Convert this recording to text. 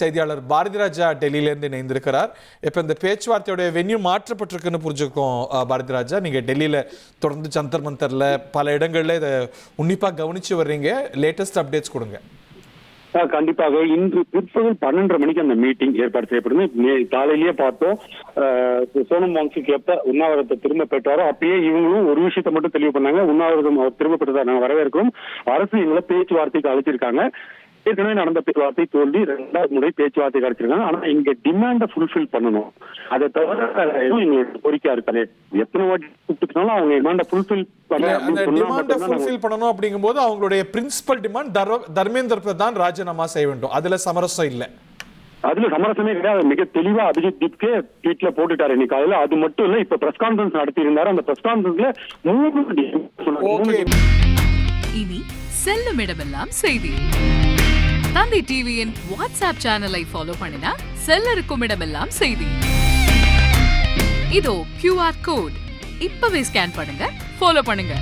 செய்தியாளர் பாரதிராஜா டெல்லியிலேருந்து இணைந்திருக்கிறார். இப்போ இந்த பேச்சுவார்த்தையோடைய வென்யூ மாற்றப்பட்டிருக்குன்னு புரிஞ்சுக்கோம் பாரதிராஜா. நீங்கள் டெல்லியில் தொடர்ந்து ஜந்தர் மந்தரில் பல இடங்களில் இதை உன்னிப்பாக கவனித்து வர்றீங்க. லேட்டஸ்ட் அப்டேட்ஸ் கொடுங்க. கண்டிப்பாக இன்று பிற்பகல் 12:30 மணிக்கு அந்த மீட்டிங் ஏற்பாடு செய்யப்படுது. காலையிலேயே பார்த்தோம், சோனம் வாங்சுக் எப்ப உண்ணாவிரதத்தை திரும்ப பெற்றாரோ அப்பயே இவங்களும் ஒரு விஷயத்தை மட்டும் தெளிவு பண்ணாங்க. உண்ணாவிரதம் அவர் திரும்ப பெற்றதா நாங்கள் வரவேற்கிறோம். அரசு எங்களை பேச்சுவார்த்தைக்கு அழைச்சிருக்காங்க. ஏற்கனவே நடந்த பேச்சுவார்த்தை தோல்வி, 2வது முறை பேச்சுவார்த்தை கிடைச்சிருக்காங்க. ஆனா இங்க டிமாண்டை ஃபுல்ஃபில் பண்ணணும். அதை தவிர எங்களோட கோரிக்கையா இருக்காது. எத்தனை வாட்டி கூப்பிட்டுனாலும் அவங்க டிமாண்டை ஃபுல்ஃபில் பண்ணணும் அப்படிங்கும்போது அவங்களுடைய பிரின்சிபல் டிமாண்ட் தர்மேந்திர பிரதான் ராஜினாமா செய்ய வேண்டும். அதுல சமரசம் இல்லை. அதுல சமரசமே கிடையாது. மிக தெளிவா அபிஜித் தீப்கே ட்வீட்ல போட்டுட்டாரு இன்னைக்கு. அதுல அது மட்டும் இல்ல, இப்ப பிரஸ் கான்பரன்ஸ் நடத்தி இருந்தாரு. அந்த பிரஸ் கான்பரன்ஸ்ல 3 இனி செல்லும் இடமெல்லாம் செய்தி. தந்தை டிவியின் வாட்ஸ்அப் சேனலை ஃபாலோ பண்ணினா செல்ல இருக்கும் இடமெல்லாம் செய்தி. இதோ QR கோட் இப்பவே ஸ்கேன் பண்ணுங்க, ஃபாலோ பண்ணுங்க.